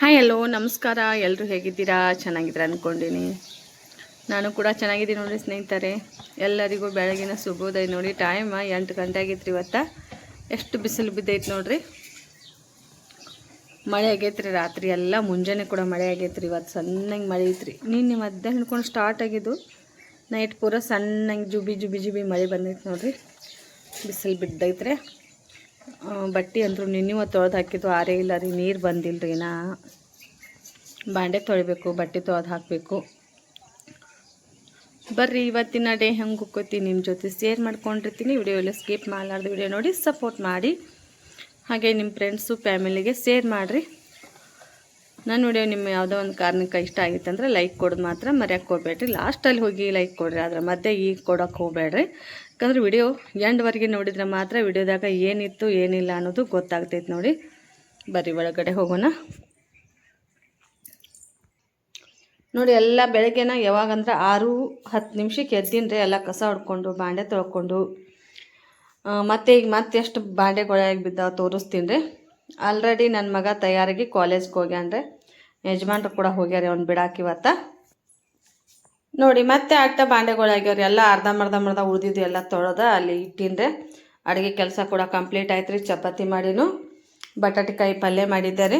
Hi hello ನಮಸ್ಕಾರ. ಎಲ್ಲರೂ ಹೇಗಿದ್ದೀರಾ? ಚೆನ್ನಾಗಿದ್ದೀರಾ ಅಂದ್ಕೊಂಡಿನಿ. ನಾನು ಕೂಡ ಚೆನ್ನಾಗಿದ್ದೀನಿ ನೋಡಿ ಸ್ನೇಹಿತರೆ. ಎಲ್ಲರಿಗೂ ಬೆಳಗಿನ ಶುಭೋದಯ. ನೋಡಿ ಟೈಮ್ 8 ಗಂಟೆ ಆಗೈತ್ರಿ. ಇವತ್ತು ಎಷ್ಟು ಬಿಸಿಲು ಬಿದ್ದೈತೆ ನೋಡ್ರಿ. ಮಳೆ ಆಗೈತ್ರಿ ರಾತ್ರಿ ಎಲ್ಲ, ಮುಂಜಾನೆ ಕೂಡ ಮಳೆ ಆಗೈತ್ರಿ. ಇವತ್ತು ಸಣ್ಣಗೆ ಮಳೆ ಐತ್ರಿ. ನಿನ್ನೆ ಮಧ್ಯಾಹ್ನ ಹಿಡ್ಕೊಂಡು ಸ್ಟಾರ್ಟ್ ಆಗಿದ್ದು, ನೈಟ್ ಪೂರ ಸಣ್ಣಗೆ ಜುಬಿ ಜುಬಿ ಜುಬಿ ಮಳೆ ಬಂದೈತೆ ನೋಡ್ರಿ. ಬಿಸಿಲು ಬಿದ್ದೈತ್ರಿ. ಬಟ್ಟೆ ಅಂದರು ನಿನ್ನೆ ತೊಳೆದು ಹಾಕಿದ್ದು ಆರೇ ಇಲ್ಲ ರೀ. ನೀರು ಬಂದಿಲ್ಲ ರೀ. ನಾ ಬಾಂಡೆ ತೊಳಿಬೇಕು, ಬಟ್ಟೆ ತೊಳೆದು ಹಾಕಬೇಕು. ಬರ್ರಿ ಇವತ್ತಿನ ಡೇ ಹೆಂಗೆ ಹೋಗ್ಕೋತೀನಿ ನಿಮ್ಮ ಜೊತೆ ಶೇರ್ ಮಾಡ್ಕೊಂಡಿರ್ತೀನಿ. ವಿಡಿಯೋ ಎಲ್ಲ ಸ್ಕಿಪ್ ಮಾಡಲಾರ್ದು ವಿಡಿಯೋ ನೋಡಿ ಸಪೋರ್ಟ್ ಮಾಡಿ. ಹಾಗೆ ನಿಮ್ಮ ಫ್ರೆಂಡ್ಸು ಫ್ಯಾಮಿಲಿಗೆ ಶೇರ್ ಮಾಡಿರಿ. ನನ್ನ ವಿಡಿಯೋ ನಿಮ್ಮ ಯಾವುದೋ ಒಂದು ಕಾರಣಕ್ಕೆ ಇಷ್ಟ ಆಗಿತ್ತು ಅಂದರೆ ಲೈಕ್ ಕೊಡೋದು ಮಾತ್ರ ಮರ್ಯಾಕೆ ಹೋಗ್ಬೇಡ್ರಿ. ಲಾಸ್ಟಲ್ಲಿ ಹೋಗಿ ಲೈಕ್ ಕೊಡ್ರಿ, ಅದರ ಮಧ್ಯೆ ಈಗ ಕೊಡೋಕೆ ಹೋಗ್ಬೇಡ್ರಿ. ಯಾಕಂದ್ರೆ ವಿಡಿಯೋ ಎಂಡ್ವರೆಗೆ ನೋಡಿದ್ರೆ ಮಾತ್ರ ವಿಡಿಯೋದಾಗ ಏನಿತ್ತು ಏನಿಲ್ಲ ಅನ್ನೋದು ಗೊತ್ತಾಗ್ತೈತೆ ನೋಡಿ. ಬರ್ರಿ ಒಳಗಡೆ ಹೋಗೋಣ. ನೋಡಿ ಎಲ್ಲ ಬೆಳಗ್ಗೆನ ಯಾವಾಗಂದ್ರೆ 6-10 ಎದ್ದೀನ್ರಿ. ಎಲ್ಲ ಕಸ ಹೊಡ್ಕೊಂಡು ಬಾಂಡೆ ತೊಳ್ಕೊಂಡು ಮತ್ತೆ ಈಗ ಎಷ್ಟು ಬಾಂಡೆಗಳಾಗಿ ಬಿದ್ದಾವೆ ತೋರಿಸ್ತೀನಿ ರೀ. ಆಲ್ರೆಡಿ ನನ್ನ ಮಗ ತಯಾರಾಗಿ ಕಾಲೇಜ್ಗೆ ಹೋಗ್ಯಾನ್ರಿ. ಯಜಮಾನ್ರು ಕೂಡ ಹೋಗ್ಯಾರ ಅವ್ನು ಬಿಡಾಕಿ ಇವತ್ತು. ನೋಡಿ ಮತ್ತೆ ಬಾಂಡೆಗಳಾಗ್ಯಾವ್ರಿ. ಎಲ್ಲ ಅರ್ಧಂಬರ್ಧ ಉಳಿದಿದ್ದು ಎಲ್ಲ ತೊಳೆದ ಅಲ್ಲಿ ಇಟ್ಟಿನ್ರಿ. ಅಡುಗೆ ಕೆಲಸ ಕೂಡ ಕಂಪ್ಲೀಟ್ ಆಯ್ತು ರೀ. ಚಪಾತಿ ಮಾಡಿನೂ ಬಟಾಟಿಕಾಯಿ ಪಲ್ಯ ಮಾಡಿದ್ದೆ ರೀ.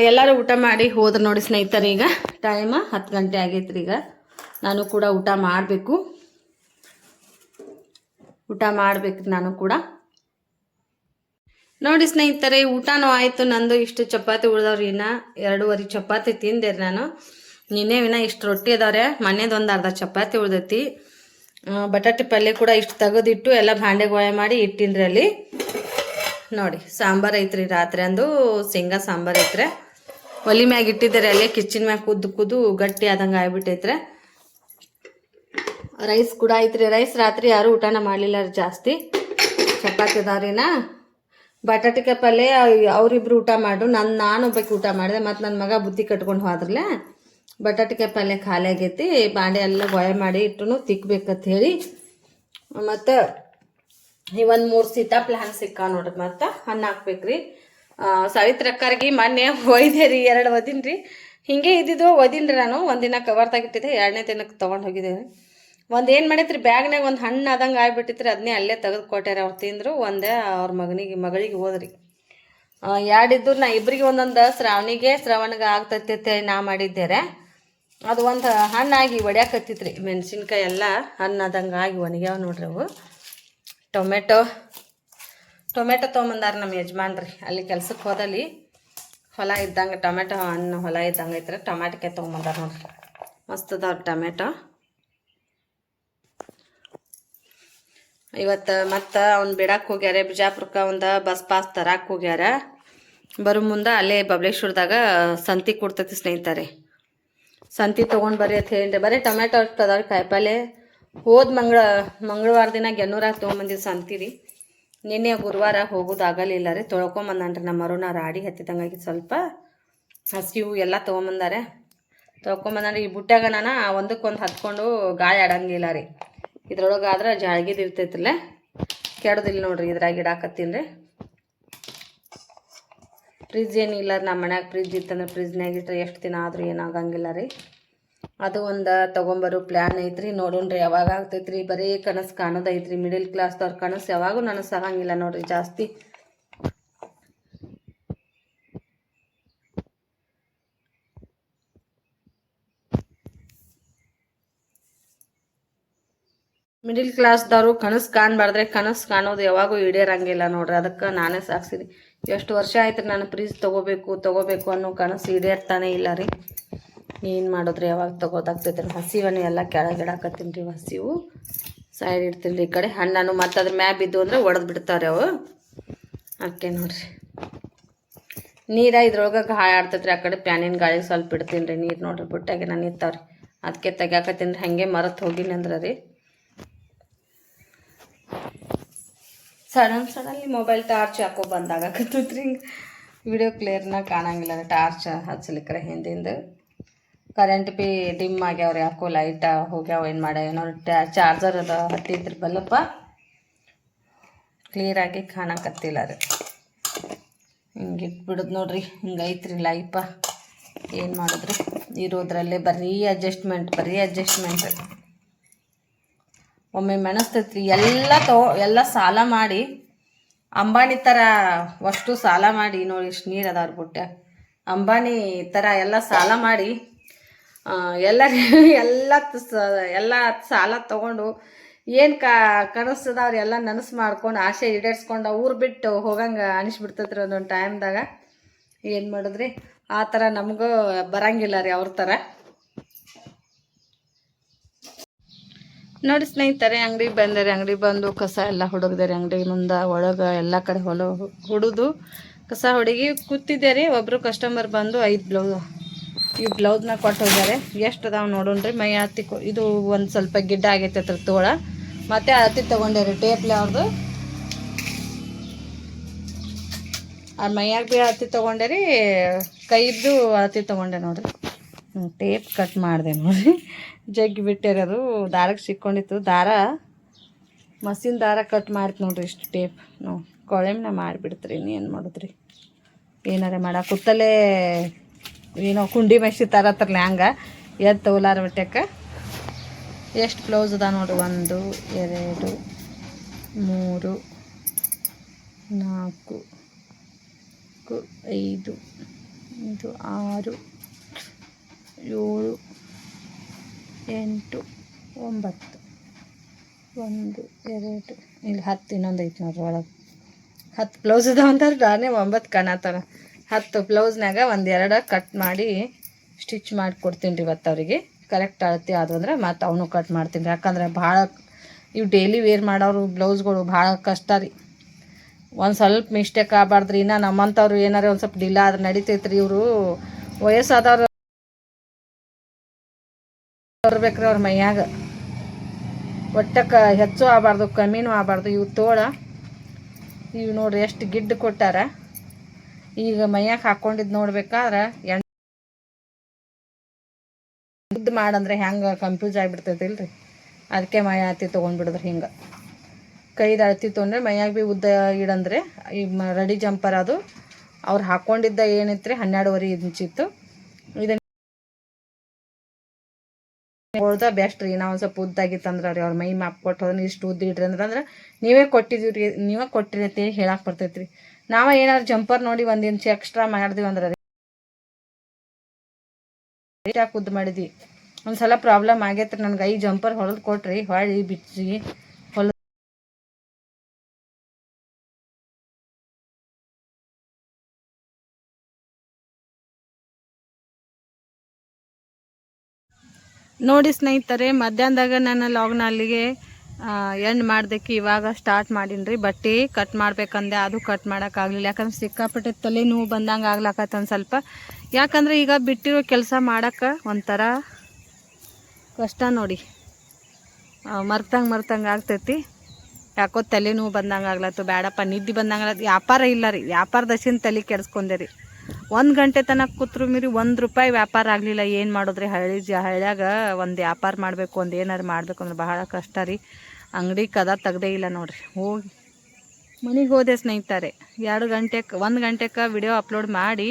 ಎಲ್ಲರೂ ಊಟ ಮಾಡಿ ಹೋದ್ರೆ ನೋಡಿ ಸ್ನೇಹಿತರೆ. ಈಗ ಟೈಮ್ 10 ಗಂಟೆ ಆಗೈತ್ರಿ. ಈಗ ನಾನು ಕೂಡ ಊಟ ಮಾಡಬೇಕು. ನಾನು ಕೂಡ ನೋಡಿ ಸ್ನೇಹಿತರೆ, ಊಟನೂ ಆಯಿತು. ನಂದು ಇಷ್ಟು ಚಪಾತಿ ಉಳ್ದವ್ರಿ. ಇನ್ನು 2.5 ಚಪಾತಿ ತಿಂದೆ ನಾನು. ನಿನ್ನೆ ಇಷ್ಟು ರೊಟ್ಟಿ ಅದಾವ್ರೆ. ಮನೆದೊಂದು ಅರ್ಧ ಚಪಾತಿ ಉಳ್ದೈತಿ. ಬಟಾಟೆ ಪಲ್ಯ ಕೂಡ ಇಷ್ಟು ತೆಗೆದಿಟ್ಟು ಎಲ್ಲ ಬಾಂಡೆಗೋಳೆ ಮಾಡಿ ಇಟ್ಟಿನ್ರಿ ಅಲ್ಲಿ. ನೋಡಿ ಸಾಂಬಾರು ಐತ್ರಿ. ರಾತ್ರಿ ಅಂದು ಶೇಂಗಾ ಸಾಂಬಾರು ಐತ್ರಿ. ಒಲಿ ಮ್ಯಾಗ ಇಟ್ಟಿದ್ದಾರೆ. ಅಲ್ಲೇ ಕಿಚನ್ ಮ್ಯಾಗ ಕುದ್ದು ಗಟ್ಟಿ ಆದಂಗೆ ಆಗ್ಬಿಟ್ಟೈತ್ರಿ. ರೈಸ್ ಕೂಡ ಐತ್ರಿ. ರೈಸ್ ರಾತ್ರಿ ಯಾರು ಊಟನ ಮಾಡಲಿಲ್ಲ ಜಾಸ್ತಿ. ಚಪಾತಿ ಅದಾವ್ರಿನ. ಬಟಾಟಿಕಾಯಿ ಪಲ್ಯ ಅವರಿಬ್ರು ಊಟ ಮಾಡು. ನಾನು ಒಬ್ಬಕ್ಕೆ ಊಟ ಮಾಡಿದೆ. ಮತ್ತು ನನ್ನ ಮಗ ಬುತ್ತಿ ಕಟ್ಕೊಂಡು ಹೋದ್ರಲ್ಲ. ಬಟಾಟಿಕಾಯಿ ಪಲ್ಯ ಖಾಲಿ ಆಗೈತಿ. ಬಾಂಡೆ ಎಲ್ಲ ಗೋಯ ಮಾಡಿ ಇಟ್ಟು ತಿಕ್ಬೇಕಂತ ಹೇಳಿ. ಮತ್ತು ಒಂದು 3 ಸೀತಾಫಲ ಹಣ್ಣು ಸಿಕ್ಕಾವ ನೋಡ್ರಿ. ಮತ್ತು ಹಣ್ಣು ಹಾಕ್ಬೇಕ್ರಿ. ಸಾವಿತ್ರಕ್ಕಾರಿಗೆ ಮೊನ್ನೆ ಒಯ್ದೆ ರೀ. 2 ಒದಿನ್ರಿ. ಹಿಂಗೆ ಇದ್ದಿದ್ದು ಒದಿನ್ರಿ ನಾನು. ಒಂದಿನ ಕವರ್ದಾಗ ಇಟ್ಟಿದ್ದೆ. 2ನೇ ದಿನಕ್ಕೆ ತೊಗೊಂಡು ಹೋಗಿದ್ದೇವೆ. ಒಂದು ಏನು ಮಾಡೈತ್ರಿ, ಬ್ಯಾಗ್ನಾಗ ಒಂದು ಹಣ್ಣು ಆದಂಗೆ ಆಗ್ಬಿಟ್ಟಿತ್ರಿ. ಅದನ್ನೇ ಅಲ್ಲೇ ತೆಗೆದು ಕೊಟ್ಟಾರೆ. ಅವ್ರು ತಿಂದರು. ಒಂದೇ ಅವ್ರ ಮಗಳಿಗೆ ಹೋದ್ರಿ. 2 ಇದ್ದು ನಾ ಇಬ್ಬರಿಗೆ ಒಂದೊಂದು ಶ್ರವಣಿಗೆ ಆಗ್ತೈತೆ ನಾ ಮಾಡಿದ್ದೇರೆ. ಅದು ಒಂದು ಹಣ್ಣಾಗಿ ಒಡ್ಯಾಕತ್ತಿತ್ರಿ. ಮೆಣಸಿನ್ಕಾಯಿ ಎಲ್ಲ ಹಣ್ಣಾದಂಗೆ ಆಗಿ ಒಣಗ್ಯಾವ ನೋಡ್ರಿ ಅವು. ಟೊಮೆಟೊ ತೊಗೊಂಬಂದಾರ ನಮ್ಮ ಯಜಮಾನ್ರಿ. ಅಲ್ಲಿ ಕೆಲ್ಸಕ್ಕೆ ಹೋದಲ್ಲಿ ಹೊಲ ಇದ್ದಂಗೆ ಟೊಮೆಟೊ ಹಣ್ಣು ಹೊಲ ಇದ್ದಂಗೆ ಐತ್ರಿ. ಟೊಮೆಟೊಕಾಯಿ ತೊಗೊಂಬಂದಾರ ನೋಡ್ರಿ. ಮಸ್ತ್ ಅದಾವ್ರಿ ಟೊಮೆಟೊ. ಇವತ್ತು ಮತ್ತು ಅವ್ನು ಬಿಡಕ್ಕೆ ಹೋಗ್ಯಾರ. ಬಿಜಾಪುರಕ್ಕೆ ಒಂದು ಬಸ್ ಪಾಸ್ ತರಕ್ಕೆ ಹೋಗ್ಯಾರ. ಬರೋ ಮುಂದೆ ಅಲ್ಲೇ ಬಬಲೇಶ್ವರದಾಗ ಸಂತಿ ಕೊಡ್ತೈತಿ ಸ್ನೇಹಿತರೆ. ಸಂತಿ ತೊಗೊಂಡು ಬರ್ರಿ ಅಂತ ಹೇಳಿರಿ. ಬರೀ ಟೊಮೆಟೊ ಅಷ್ಟು ಅದಾವ್ರಿ. ಕಾಯಿಪಲ್ಲೆ ಹೋದ ಮಂಗಳವಾರ ದಿನ ಗೆನ್ನೂರಾಗ ತೊಗೊಂಬಂದಿದ್ದು ಸಂತಿ ರೀ. ನಿನ್ನೆ ಗುರುವಾರ ಹೋಗೋದಾಗಲಿಲ್ಲ ರೀ. ತೊಳ್ಕೊಂಬಂದನ್ರಿ ನಮ್ಮ ಅರುಣ. ರಾಡಿ ಹತ್ತಿದಂಗಾಗಿ ಸ್ವಲ್ಪ ಹಸಿವು ಎಲ್ಲ ತೊಗೊಂಬಂದಾರೆ. ತೊಳ್ಕೊಂಬಂದ್ರೆ ಈ ಬುಟ್ಟಾಗ ನಾನು ಒಂದಕ್ಕೊಂದು ಹತ್ಕೊಂಡು ಗಾಳಿ ಆಡಂಗಿಲ್ಲ ರೀ. ಇದ್ರೊಳಗೆ ಆದ್ರೆ ಜಾಳ್ಗಿದು ಇರ್ತೈತ್ರಲ್ಲ, ಕೆಡೋದಿಲ್ಲ ನೋಡ್ರಿ. ಇದ್ರಾಗ ಇಡಾಕತ್ತೀನಿ ರೀ. ಫ್ರಿಜ್ ಏನಿಲ್ಲ ರೀ ನಮ್ಮ ಮನ್ಯಾಗ. ಫ್ರಿಜ್ ಇತ್ತಂದ್ರೆ ಫ್ರಿಜ್ನಾಗ ಇಟ್ಟರೆ ಎಷ್ಟು ದಿನ ಆದರೂ ಏನಾಗಂಗಿಲ್ಲ ರೀ. ಅದು ಒಂದು ತೊಗೊಂಬರೋ ಪ್ಲ್ಯಾನ್ ಐತ್ರಿ. ನೋಡೋಣ್ರಿ ಯಾವಾಗ ಆಗ್ತೈತ್ರಿ. ಬರೀ ಕನಸು ಕಾಣೋದೈತ್ರಿ. ಮಿಡಲ್ ಕ್ಲಾಸ್ದವ್ರ ಕನಸು ಯಾವಾಗೂ ನನಸಾಗಂಗಿಲ್ಲ ನೋಡ್ರಿ ಜಾಸ್ತಿ. ಮಿಡಿಲ್ ಕ್ಲಾಸ್ದವರು ಕನಸು ಕಾಣಬಾರ್ದ್ರೆ. ಕನಸು ಕಾಣೋದು ಯಾವಾಗೂ ಈಡೇರಂಗಿಲ್ಲ ನೋಡ್ರಿ. ಅದಕ್ಕೆ ನಾನೇ ಸಾಕ್ಸಿರಿ. ಎಷ್ಟು ವರ್ಷ ಆಯ್ತು ನಾನು ಫ್ರಿಜ್ ತೊಗೋಬೇಕು ಅನ್ನೋ ಕನಸು ಈಡೇರ್ತಾನೆ ಇಲ್ಲ ರೀ. ಏನು ಮಾಡೋದ್ರಿ, ಯಾವಾಗ ತೊಗೋದಾಗ್ತೈತೆ. ಹಸಿವನ್ನು ಎಲ್ಲ ಕೆಳಗಿಡಾಕತ್ತೀನಿ ರೀ. ಹಸಿವು ಸೈಡ್ ಇಡ್ತೀನಿ ರೀ. ಈ ಕಡೆ ಹಣ್ಣು ಮತ್ತು ಅದ್ರ ಮ್ಯಾಗ ಬಿದ್ದು ಅಂದರೆ ಒಡೆದು ಬಿಡ್ತಾವ್ರಿ ಅವು. ಅದಕ್ಕೆ ನೋಡ್ರಿ ನೀರ ಇದ್ರೊಳಗೆ ಗಾಳಿ ಆಡ್ತೈತ್ರಿ. ಆ ಕಡೆ ಪ್ಯಾನಿನ ಗಾಳಿಗೆ ಸ್ವಲ್ಪ ಇಡ್ತೀನಿ ರೀ. ನೀರು ನೋಡ್ರಿ ಬುಟ್ಟಾಗೆ ನಾನು ನಿಂತಾವ್ರಿ. ಅದಕ್ಕೆ ತೆಗ್ಯಾಕತ್ತೀನಿ ರೀ. ಹಾಗೆ ಮರತ್ತು ಹೋಗಿನಿ ಅಂದ್ರೆ ರೀ ಸಡನ್ಲಿ ಮೊಬೈಲ್ ಟಾರ್ಚ್ ಹಾಕೋ ಬಂದಾಗತ್ತೈತ್ರಿ. ಹಿಂಗೆ ವಿಡಿಯೋ ಕ್ಲಿಯರ್ನಾಗ ಕಾಣಂಗಿಲ್ಲ ರೀ. ಟಾರ್ಚ್ ಹಚ್ಚಲಿಕ್ರೆ ಹಿಂದಿಂದ ಕರೆಂಟ್ ಬಿ ಡಿಮ್ ಆಗ್ಯಾವ್ರಿ. ಯಾಕೋ ಲೈಟ ಹೋಗ್ಯಾವ. ಏನು ಮಾಡ್ಯಾವ ಏನೋ. ಚಾರ್ಜರ್ ಅದ ಹತ್ತಿದ್ರಿ ಬಲ್ಲಪ್ಪ ಕ್ಲಿಯರಾಗಿ ಕಾಣಕತ್ತಿಲ್ಲ ರೀ. ಹಿಂಗೆ ಇಟ್ಬಿಡೋದು ನೋಡ್ರಿ. ಹಿಂಗೈತ್ರಿ ಲೈಫ. ಏನು ಮಾಡಿದ್ರು ಇರೋದ್ರಲ್ಲೇ ಬರೀ ಅಡ್ಜಸ್ಟ್ಮೆಂಟ್. ಒಮ್ಮೆ ಮೆಣಸ್ತೈತ್ರಿ ಎಲ್ಲ ಸಾಲ ಮಾಡಿ ಅಂಬಾನಿ ಥರ ಅಷ್ಟು ಸಾಲ ಮಾಡಿ ನೋಡಿ ಇಷ್ಟು ನೀರು ಅದಾವ್ರ ಬುಟ್ಟ್ಯಾಗ. ಅಂಬಾನಿ ಥರ ಎಲ್ಲ ಸಾಲ ಮಾಡಿ ಎಲ್ಲ ಸಾಲ ತೊಗೊಂಡು ಏನು ಕನಸ್ತದವ್ರು ಎಲ್ಲ ನನಸು ಮಾಡ್ಕೊಂಡು ಆಸೆ ಈಡೇರಿಸ್ಕೊಂಡು ಊರು ಬಿಟ್ಟು ಹೋಗಂಗೆ ಅನಿಸ್ಬಿಡ್ತೈತ್ರಿ ಒಂದೊಂದು ಟೈಮ್ದಾಗ. ಏನು ಮಾಡಿದ್ರಿ ಆ ಥರ ನಮಗೂ ಬರಂಗಿಲ್ಲ ರೀ ಅವ್ರ ಥರ. ನೋಡಿ ಸ್ನೇಹಿತರೆ, ಅಂಗಡಿಗೆ ಬಂದರೆ ಅಂಗಡಿ ಬಂದು ಕಸ ಎಲ್ಲ ಹುಡುಗ್ದಾರೆ. ಅಂಗಡಿ ಮುಂದೆ ಒಳಗೆ ಎಲ್ಲ ಕಡೆ ಹೊಡೆದು ಕಸ ಹುಡುಗಿ ಕೂತಿದ್ದೆ ರೀ. ಒಬ್ಬರು ಕಸ್ಟಮರ್ ಬಂದು 5 ಬ್ಲೌಸ್ನ ಕೊಟ್ಟು ಹೋಗ್ಯಾರೆ. ಎಷ್ಟು ಅದಾವೆ ನೋಡೋಣ್ರಿ. ಮೈ ಹತ್ತಿ ಇದು ಒಂದು ಸ್ವಲ್ಪ ಗಿಡ್ಡ ಆಗೈತೆ ಅದ್ರ ತೋಳ. ಮತ್ತೆ ಹತ್ತಿ ತೊಗೊಂಡೆ ರೀ ಟೇಪ್ಲೆ ಅವ್ರದ್ದು. ಆ ಮೈಯಾಗ ಭೀ ಹತ್ತಿ ತೊಗೊಂಡೆ ರೀ, ಕೈದ್ದು ಹತ್ತಿ ತೊಗೊಂಡೆ ನೋಡ್ರಿ. ಟೇಪ್ ಕಟ್ ಮಾಡಿದೆ ನೋಡ್ರಿ. ಜಗ್ಗಿ ಬಿಟ್ಟೇರಿ, ಅದು ದಾರಕ್ಕೆ ಸಿಕ್ಕೊಂಡಿತ್ತು. ಮಸಿನ್ ದಾರ ಕಟ್ ಮಾಡ್ತು ನೋಡ್ರಿ. ಇಷ್ಟು ಟೇಪ್ ನಾವು ಕೊಳೆಮ್ನ ಮಾಡಿಬಿಡ್ತ್ರಿ. ಏನು ಮಾಡಿದ್ರಿ, ಏನಾರ ಮಾಡಕ್ಕೆ ಕೂತಲ್ಲೇ ಏನೋ ಕುಂಡಿ ಮೆಸಿ ತರತ್ರಲ್ಲ ಹಂಗೆ ಎದ್ದು ತೋಲಾರ ಬಿಟ್ಟಕ್ಕೆ. ಎಷ್ಟು ಬ್ಲೌಸ್ ಅದ ನೋಡ್ರಿ. 1 2 3 4 5 6 7 8 9 1 2 ಇಲ್ಲಿ 10 ಇನ್ನೊಂದು ಐತೆ ನೋಡ್ರಿ. ಒಳಗೆ 10 ಬ್ಲೌಸ್ ಅದಾವ ಅಂತಾರೆ. ನಾನೇ 9 ಕಾಣತ್ತಾನ. 10 ಬ್ಲೌಸ್ನಾಗ 1-2 ಕಟ್ ಮಾಡಿ ಸ್ಟಿಚ್ ಮಾಡಿ ಕೊಡ್ತೀನಿ ರೀ ಇವತ್ತು ಅವರಿಗೆ. ಕರೆಕ್ಟ್ ಅಳತೆ ಆದವು ಅಂದ್ರೆ ಮತ್ತು ಅವನು ಕಟ್ ಮಾಡ್ತೀನಿ ರೀ. ಯಾಕಂದ್ರೆ ಭಾಳ ಇವು ಡೈಲಿ ವೇರ್ ಮಾಡೋರು ಬ್ಲೌಸ್ಗಳು ಭಾಳ ಕಷ್ಟ ರೀ. ಒಂದು ಸ್ವಲ್ಪ ಮಿಸ್ಟೇಕ್ ಆಗಬಾರ್ದ್ರಿ. ಇನ್ನು ನಮ್ಮಂಥವ್ರು ಏನಾರು ಒಂದು ಸ್ವಲ್ಪ ಡಿಲ್ಲ ಆದ್ರೆ ನಡಿತೈತ್ರಿ. ಇವರು ವಯಸ್ಸಾದವ್ರು ಬರ್ಬೇಕ್ರಿ ಅವ್ರ ಮೈಯಾಗ. ಒಟ್ಟಕ್ಕೆ ಹೆಚ್ಚು ಆಗಬಾರ್ದು, ಕಮ್ಮಿನೂ ಆಗಬಾರ್ದು. ಇವು ತೋಳ ಇವು ನೋಡ್ರಿ ಎಷ್ಟು ಗಿಡ್ಡು ಕೊಟ್ಟಾರ. ಈಗ ಮೈಯಾಗ ಹಾಕ್ಕೊಂಡಿದ್ದು ನೋಡ್ಬೇಕಾದ್ರೆ ಉದ್ದು ಮಾಡಂದ್ರೆ ಹೆಂಗೆ ಕನ್ಫ್ಯೂಸ್ ಆಗಿಬಿಡ್ತೈತಿಲ್ರಿ. ಅದಕ್ಕೆ ಮೈ ಹತ್ತಿ ತೊಗೊಂಡ್ಬಿಡಿದ್ರಿ. ಹಿಂಗೆ ಕೈದು ಅಳತಿ ತೊಗೊಂಡ್ರೆ ಮೈಯಾಗ ಭೀ ಉದ್ದ ಇಡಂದ್ರೆ ಈಗ ರೆಡಿ ಜಂಪರ್ ಅದು ಅವ್ರು ಹಾಕ್ಕೊಂಡಿದ್ದ ಏನಿತ್ತು 12.5 ಇಂಚಿತ್ತು. ಇದನ್ನು ಹೊಡ್ದ ಬೆಸ್ಟ್ ರೀ. ನಾವು ಸ್ವಲ್ಪ ಉದ್ದಾಗಿತ್ತಂದ್ರೆ ರೀ ಅವ್ರ ಮೈ ಮಾಪ್ ಕೊಟ್ಟು ಹೋದ್ರೆ ಇಷ್ಟು ಉದ್ದ ಇಡ್ರಿ ಅಂದ್ರೆ ನೀವೇ ಕೊಟ್ಟಿರಿ ಅಂತೇಳಿ ಹೇಳಕ್ಕೆ ಬರ್ತೈತ್ರಿ. ನಾವು ಏನಾದ್ರು ಜಂಪರ್ ನೋಡಿ 1 ಇಂಚ್ ಎಕ್ಸ್ಟ್ರಾ ಮಾಡಿದ್ವಿ ಅಂದ್ರೆ ರೀ ಯಾಕೆ ಉದ್ದು ಮಾಡಿದ್ವಿ. ಒಂದು ಸಲ ಪ್ರಾಬ್ಲಮ್ ಆಗೈತ್ರಿ ನನಗೆ. ಈ ಜಂಪರ್ ಹೊಲಿದು ಕೊಟ್ರಿ, ಹೊಳ್ಳಿ ಬಿಟ್ರಿ ನೋಡಿ ಸ್ನೇಹಿತರೆ. ಮಧ್ಯಾಹ್ನದಾಗ ನಾನು ಲಾಗ್ನ ಅಲ್ಲಿಗೆ ಎಂಡ್ ಮಾಡ್ದಕ್ಕೆ ಇವಾಗ ಸ್ಟಾರ್ಟ್ ಮಾಡೀನಿ ರೀ. ಬಟ್ಟೆ ಕಟ್ ಮಾಡ್ಬೇಕಂದೆ, ಅದು ಕಟ್ ಮಾಡೋಕ್ಕಾಗಲಿಲ್ಲ. ಯಾಕಂದ್ರೆ ಸಿಕ್ಕಾಪಟ್ಟೆ ತಲೆ ನೋವು ಬಂದಂಗೆ ಆಗ್ಲಕತ್ತ ಒಂದು ಸ್ವಲ್ಪ. ಯಾಕಂದ್ರೆ ಈಗ ಬಿಟ್ಟಿರೋ ಕೆಲಸ ಮಾಡೋಕ್ಕೆ ಒಂಥರ ಕಷ್ಟ ನೋಡಿ. ಮರ್ತಂಗೆ ಆಗ್ತೈತಿ. ಯಾಕೋ ತಲೆ ನೋವು ಬಂದಂಗೆ ಆಗ್ಲತ್ತು. ಬೇಡಪ್ಪ ನಿದ್ದೆ ಬಂದಂಗೆ ವ್ಯಾಪಾರ ಇಲ್ಲ ರೀ. ವ್ಯಾಪಾರದಶಿನ ತಲೆ ಕೆಡಿಸ್ಕೊಂಡೆ ರೀ. 1 ಗಂಟೆ ತನಕ ಕೂತ್ರು ಮೀರಿ ₹1 ವ್ಯಾಪಾರ ಆಗಲಿಲ್ಲ. ಏನು ಮಾಡೋದ್ರಿ. ಹಳ್ಳ್ಯಾಗ ಒಂದು ವ್ಯಾಪಾರ ಮಾಡಬೇಕು, ಒಂದು ಏನಾರು ಮಾಡಬೇಕು ಅಂದ್ರೆ ಬಹಳ ಕಷ್ಟ ರೀ. ಅಂಗಡಿ ಕದ ತೆಗ್ದೇ ಇಲ್ಲ ನೋಡ್ರಿ. ಹೋಗಿ ಮನೆಗೆ ಹೋದೆ ಸ್ನೇಹಿತರೆ. 1 ಗಂಟೆಗೆ ವಿಡಿಯೋ ಅಪ್ಲೋಡ್ ಮಾಡಿ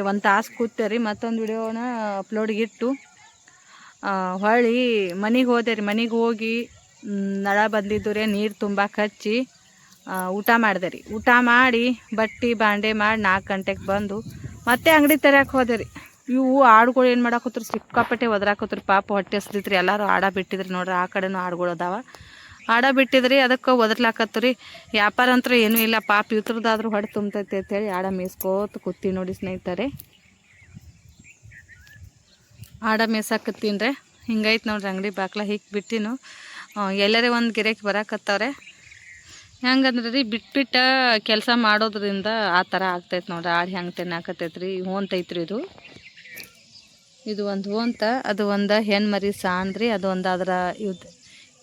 1 ತಾಸು ಕೂತೆ ರೀ. ಮತ್ತೊಂದು ವಿಡಿಯೋನ ಅಪ್ಲೋಡ್ಗೆ ಇಟ್ಟು ಹೊಳ್ಳಿ ಮನೆಗೆ ಹೋದೆ ರೀ. ಮನೆಗೆ ಹೋಗಿ ನಳ ಬಂದಿದ್ದು ರೀ, ನೀರು ತುಂಬಕ್ಕೆ ಹಚ್ಚಿ ಊಟ ಮಾಡಿದೆ ರೀ. ಊಟ ಮಾಡಿ ಬಟ್ಟೆ ಬಾಂಡೆ ಮಾಡಿ 4 ಗಂಟೆಗೆ ಬಂದು ಮತ್ತೆ ಅಂಗಡಿ ತೆರೆಯಕ್ಕೆ ಹೋದೆ ರೀ. ಇವು ಆಡುಗಳು ಏನು ಮಾಡಾಕತ್ರು, ಸಿಕ್ಕಾಪಟ್ಟೆ ಒದರಾಕತ್ರು. ಪಾಪ ಹೊಟ್ಟೆ ಹಸ್ದಿತ್ತು ರೀ. ಎಲ್ಲರೂ ಆಡ ಬಿಟ್ಟಿದ್ರಿ ನೋಡ್ರಿ. ಆ ಕಡೆನೂ ಆಡುಗಳು ಅದಾವ. ಆಡ ಬಿಟ್ಟಿದ್ರಿ, ಅದಕ್ಕೆ ಒದರ್ಲಾಕತ್ತು ರೀ. ವ್ಯಾಪಾರ ಅಂತೂ ಏನೂ ಇಲ್ಲ. ಪಾಪ ಇವ್ರದ್ದಾದ್ರೂ ಹೊಟ್ಟೆ ತುಂಬತೈತೆ ಅಂತೇಳಿ ಆಡ ಮೇಯ್ಸ್ಕೋತ ಕೂತಿ ನೋಡಿ ಸ್ನೇಹಿತರೆ. ಆಡ ಮೇಯ್ಸಾಕತ್ತೀನಿ ರೀ. ಹಿಂಗೈತೆ ನೋಡ್ರಿ ಅಂಗಡಿ ಬಾಕ್ಲ ಹಿಕ್ ಬಿಟ್ಟಿನು. ಎಲ್ಲರೇ ಒಂದು ಗಿರಾಕಿ ಬರಾಕತ್ತವ್ರೆ. ಹೆಂಗಂದ್ರೆ ರೀ ಬಿಟ್ಟು ಕೆಲಸ ಮಾಡೋದ್ರಿಂದ ಆ ಥರ ಆಗ್ತೈತೆ ನೋಡ್ರಿ. ಆಡು ಹೆಂಗೆ ತಿನ್ನಾಕತ್ತೈತೆ ರೀ. ಹೋಂತೈತ್ರಿ ಇದು ಒಂದು ಹೋಂತ. ಅದು ಒಂದು ಹೆಣ್ಣು ಮರಿ ಸಾಂದ್ರಿ. ಅದು ಒಂದು ಅದರ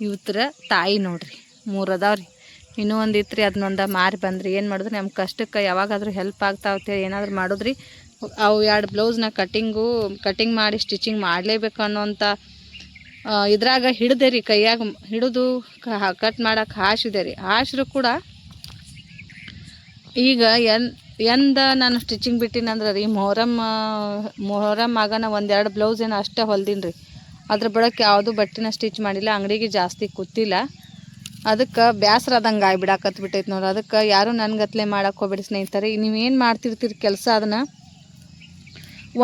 ಇವತ್ತರ ತಾಯಿ ನೋಡ್ರಿ. 3 ಅದಾವ್ರಿ. ಇನ್ನೂ ಒಂದು ಇತ್ತು ರೀ. ಅದನ್ನೊಂದು ಮಾರಿ ಬಂದ್ರಿ. ಏನು ಮಾಡಿದ್ರಿ ನಮ್ಮ ಕಷ್ಟಕ್ಕೆ ಯಾವಾಗಾದರೂ ಹೆಲ್ಪ್ ಆಗ್ತಾವತ್ತೆ ಏನಾದರೂ ಮಾಡಿದ್ರಿ. ಅವು 2 ಬ್ಲೌಸ್ನ ಕಟಿಂಗ್ ಮಾಡಿ ಸ್ಟಿಚಿಂಗ್ ಮಾಡಲೇಬೇಕು ಅನ್ನೋಂಥ ಇದ್ರಾಗ ಹಿಡ್ದೆ ರೀ. ಕೈಯಾಗ ಹಿಡಿದು ಕಟ್ ಮಾಡೋಕೆ ಹಾಸಿದೆ ರೀ. ಹಾಸಿದ್ರು ಕೂಡ ಈಗ ನಾನು ಸ್ಟಿಚಿಂಗ್ ಬಿಟ್ಟಿನಂದ್ರೆ ರೀ ಮೊಹರಮ್ ಆಗನ ಒಂದೆರಡು ಬ್ಲೌಸ್ ಏನೋ ಅಷ್ಟೇ ಹೊಲ್ದೀನಿ ರೀ. ಅದ್ರ ಬಳಿಕ ಯಾವುದೂ ಬಟ್ಟೆನ ಸ್ಟಿಚ್ ಮಾಡಿಲ್ಲ, ಅಂಗಡಿಗೆ ಜಾಸ್ತಿ ಕೂತಿಲ್ಲ. ಅದಕ್ಕೆ ಬೇಸರ ಆದಂಗೆ ಬಿಟ್ಟೈತೆ ನೋಡ್ರಿ. ಅದಕ್ಕೆ ಯಾರು ನನಗತ್ಲೆ ಮಾಡಕ್ಕೆ ಹೋಗ್ಬೇಡಿ ಸ್ನೇಹಿತರೆ. ನೀವೇನು ಮಾಡ್ತಿರ್ತೀರಿ ಕೆಲಸ ಅದನ್ನು